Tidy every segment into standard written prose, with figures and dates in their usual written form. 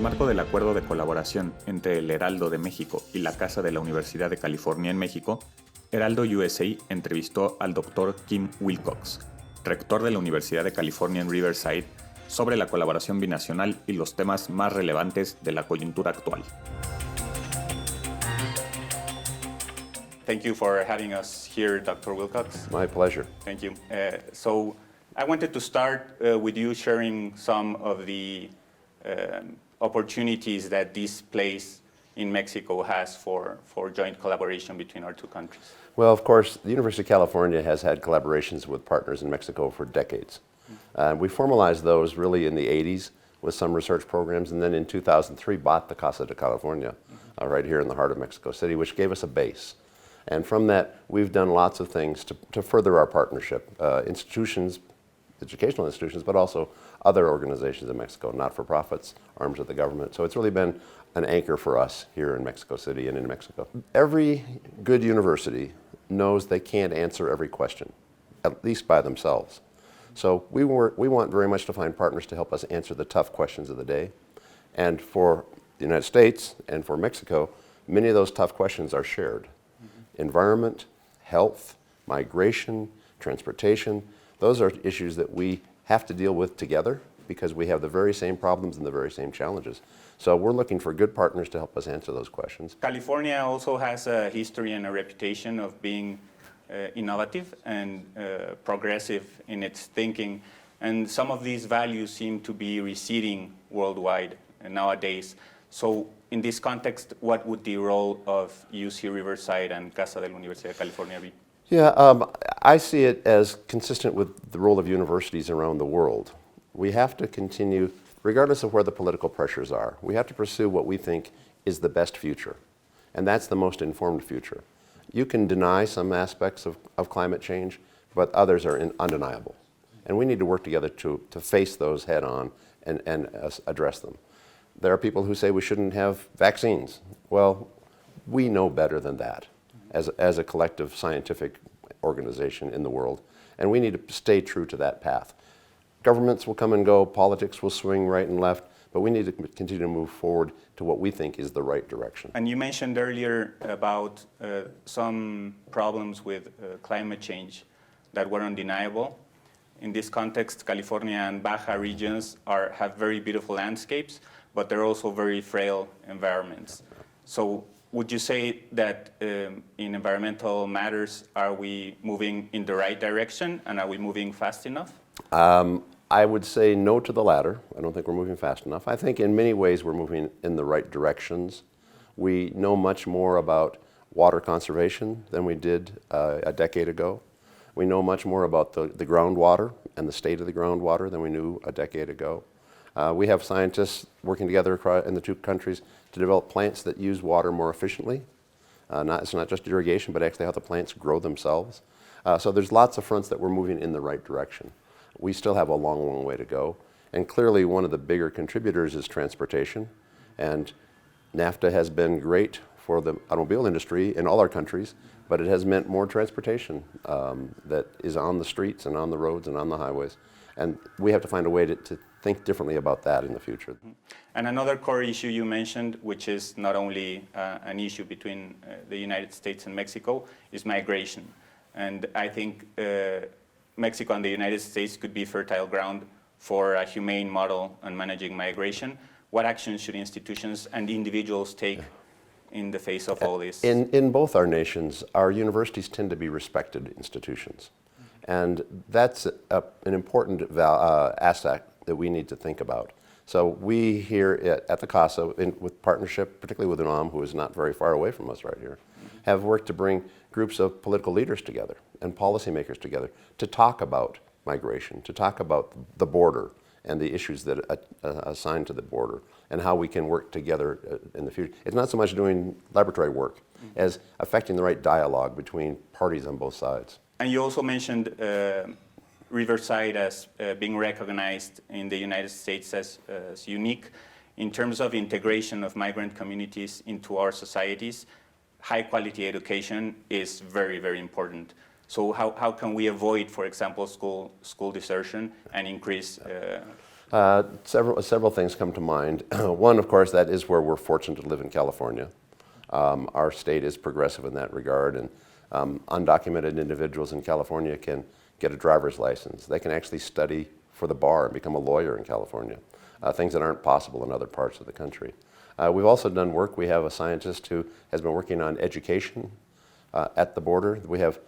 marco del acuerdo de colaboración entre el Heraldo de México y la Casa de la Universidad de California en México, Heraldo USA entrevistó al Dr. Kim Wilcox, rector de la Universidad de California en Riverside, sobre la colaboración binacional y los temas más relevantes de la coyuntura actual. Thank you for having us here, Dr. Wilcox. My pleasure. Thank you. So I wanted to start with you sharing some of the opportunities that this place in Mexico has for joint collaboration between our two countries. Well, of course, the University of California has had collaborations with partners in Mexico for decades. We formalized those really in the 80s with some research programs, and then in 2003 bought the Casa de California right here in the heart of Mexico City, which gave us a base. And from that, we've done lots of things to further our partnership. Institutions, educational institutions, but also other organizations in Mexico, not-for-profits, arms of the government. So it's really been an anchor for us here in Mexico City and in Mexico. Every good university knows they can't answer every question, at least by themselves. So we want very much to find partners to help us answer the tough questions of the day. And for the United States and for Mexico, many of those tough questions are shared. Environment, health, migration, transportation, those are issues that we have to deal with together because we have the very same problems and the very same challenges. So we're looking for good partners to help us answer those questions. California also has a history and a reputation of being innovative and progressive in its thinking, and some of these values seem to be receding worldwide nowadays. So in this context, what would the role of UC Riverside and Casa de la Universidad de California be? Yeah, I see it as consistent with the role of universities around the world. We have to continue, regardless of where the political pressures are, we have to pursue what we think is the best future, and that's the most informed future. You can deny some aspects of climate change, but others are undeniable. And we need to work together to face those head on and address them. There are people who say we shouldn't have vaccines. Well, we know better than that as a collective scientific organization in the world, and we need to stay true to that path. Governments will come and go, politics will swing right and left, but we need to continue to move forward to what we think is the right direction. And you mentioned earlier about some problems with climate change that were undeniable. In this context, California and Baja regions have very beautiful landscapes, but they're also very frail environments. So would you say that in environmental matters, are we moving in the right direction, and are we moving fast enough? I would say no to the latter. I don't think we're moving fast enough. I think in many ways we're moving in the right directions. We know much more about water conservation than we did a decade ago. We know much more about the groundwater and the state of the groundwater than we knew a decade ago. We have scientists working together in the two countries to develop plants that use water more efficiently. It's not just irrigation, but actually how the plants grow themselves. So there's lots of fronts that we're moving in the right direction. We still have a long, long way to go. And clearly one of the bigger contributors is transportation. And NAFTA has been great for the automobile industry in all our countries, but it has meant more transportation that is on the streets and on the roads and on the highways. And we have to find a way to think differently about that in the future. And another core issue you mentioned, which is not only an issue between the United States and Mexico, is migration. And I think Mexico and the United States could be fertile ground for a humane model on managing migration. What actions should institutions and individuals take in the face of all this? In both our nations, our universities tend to be respected institutions. And that's an important aspect that we need to think about. So we here at the CASA, with partnership, particularly with UNAM, who is not very far away from us right here, have worked to bring groups of political leaders together and policymakers together to talk about migration, to talk about the border and the issues that assigned to the border and how we can work together in the future. It's not so much doing laboratory work as affecting the right dialogue between parties on both sides. And you also mentioned Riverside as being recognized in the United States as unique in terms of integration of migrant communities into our societies. High quality education is very, very important. So how can we avoid, for example, school desertion and increase Several things come to mind. One, of course, that is where we're fortunate to live in California. Our state is progressive in that regard, and undocumented individuals in California can get a driver's license. They can actually study for the bar and become a lawyer in California, things that aren't possible in other parts of the country. We've also done work. We have a scientist who has been working on education at the border. We have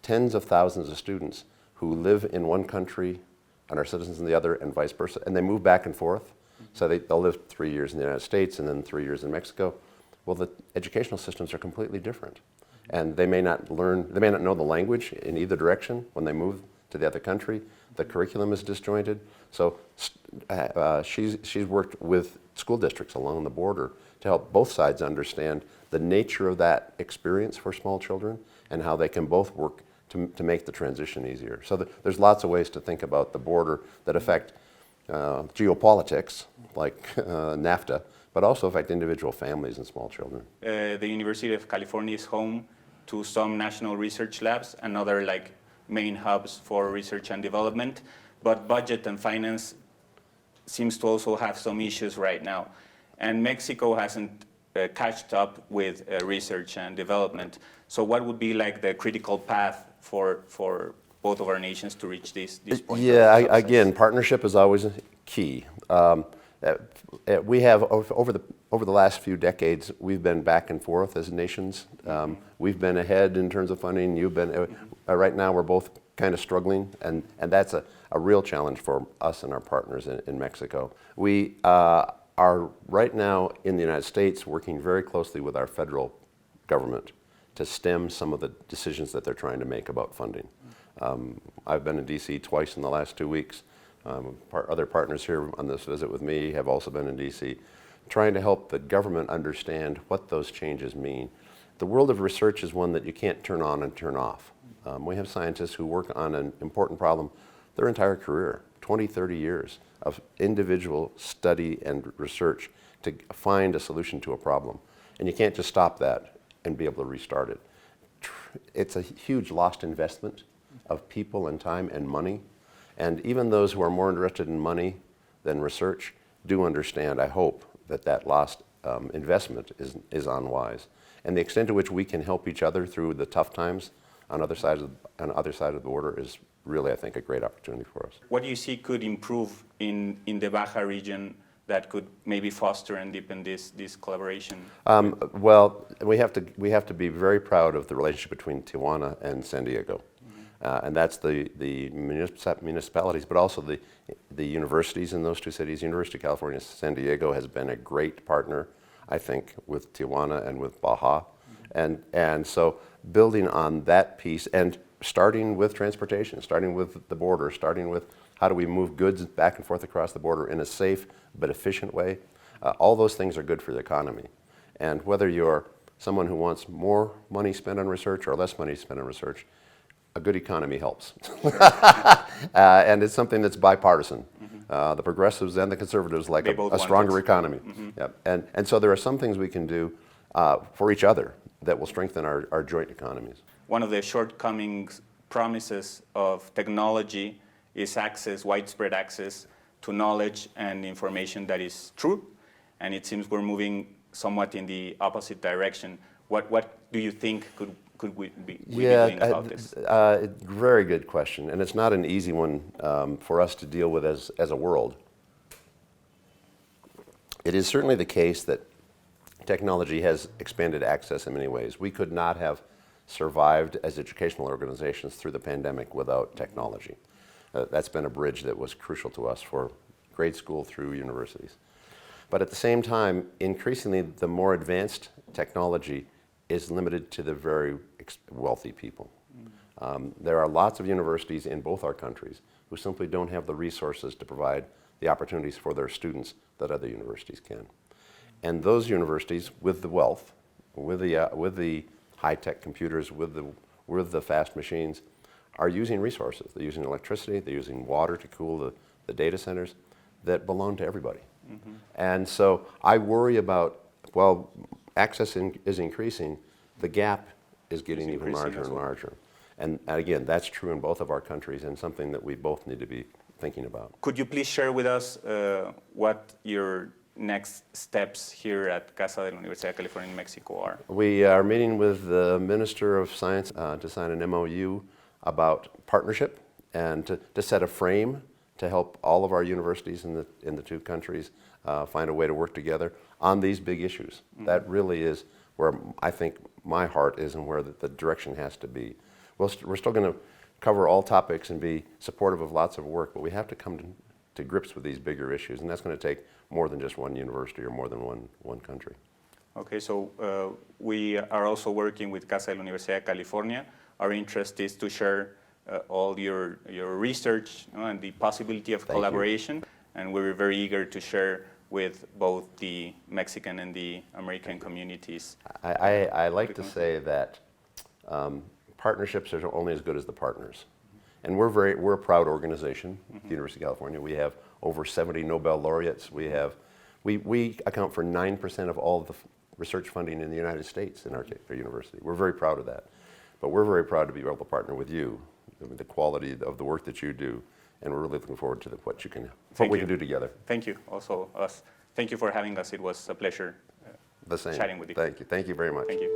tens of thousands of students who live in one country and are citizens in the other, and vice versa, and they move back and forth. So they'll live 3 years in the United States and then 3 years in Mexico. Well, the educational systems are completely different, and they may not know the language in either direction when they move to the other country. The curriculum is disjointed. So she's worked with school districts along the border to help both sides understand the nature of that experience for small children and how they can both work to make the transition easier. So there's lots of ways to think about the border that affect geopolitics, like NAFTA, but also affect individual families and small children. The University of California is home to some national research labs and other main hubs for research and development, but budget and finance seems to also have some issues right now. And Mexico hasn't catched up with research and development. So what would be the critical path for both of our nations to reach this point? Yeah, again, partnership is always key. We have, over the last few decades, we've been back and forth as nations. We've been ahead in terms of funding. You've been, right now we're both kind of struggling, and that's a real challenge for us and our partners in Mexico. We are right now in the United States working very closely with our federal government to stem some of the decisions that they're trying to make about funding. I've been in DC twice in the last 2 weeks. Other partners here on this visit with me have also been in DC, trying to help the government understand what those changes mean. The world of research is one that you can't turn on and turn off. We have scientists who work on an important problem their entire career, 20, 30 years of individual study and research to find a solution to a problem. And you can't just stop that and be able to restart it. It's a huge lost investment of people and time and money. And even those who are more interested in money than research do understand, I hope, that lost investment is unwise. And the extent to which we can help each other through the tough times on other side of the border is really, I think, a great opportunity for us. What do you see could improve in the Baja region that could maybe foster and deepen this collaboration? Well, we have to be very proud of the relationship between Tijuana and San Diego. And that's the municipalities, but also the universities in those two cities. University of California, San Diego has been a great partner, I think, with Tijuana and with Baja. And so building on that piece and starting with transportation, starting with the border, starting with how do we move goods back and forth across the border in a safe but efficient way, all those things are good for the economy. And whether you're someone who wants more money spent on research or less money spent on research, a good economy helps. And it's something that's bipartisan. The progressives and the conservatives like a stronger economy. Yep. And so there are some things we can do for each other that will strengthen our joint economies. One of the shortcomings, promises of technology is widespread access to knowledge and information that is true. And it seems we're moving somewhat in the opposite direction. What do you think could we be doing about this? Very good question, and it's not an easy one for us to deal with as a world. It is certainly the case that technology has expanded access in many ways. We could not have survived as educational organizations through the pandemic without technology. That's been a bridge that was crucial to us for grade school through universities. But at the same time, increasingly, the more advanced technology is limited to the very wealthy people. There are lots of universities in both our countries who simply don't have the resources to provide the opportunities for their students that other universities can. And those universities with the wealth, with the high-tech computers, with the fast machines, are using resources. They're using electricity, they're using water to cool the data centers that belong to everybody. And so I worry about, access is increasing, the gap is getting even larger and larger. And again, that's true in both of our countries and something that we both need to be thinking about. Could you please share with us what your next steps here at Casa de la Universidad de California in Mexico are? We are meeting with the Minister of Science to sign an MOU about partnership and to set a frame to help all of our universities in the two countries find a way to work together on these big issues. Mm-hmm. That really is where I think my heart is and where the direction has to be. We're still going to cover all topics and be supportive of lots of work, but we have to come to grips with these bigger issues, and that's going to take more than just one university or more than one country. Okay, so we are also working with Casa de la Universidad de California. Our interest is to share all your research and the possibility of collaboration, and we're very eager to share with both the Mexican and the American communities. I like to say that partnerships are only as good as the partners. And we're a proud organization, the University of California. We have over 70 Nobel laureates. We account for 9% of all the research funding in the United States in our university. We're very proud of that. But we're very proud to be able to partner with you, the quality of the work that you do, and we're really looking forward to what we can do together. Thank you, also us. Thank you for having us. It was a pleasure the same. Chatting with you. Thank you. Thank you very much. Thank you.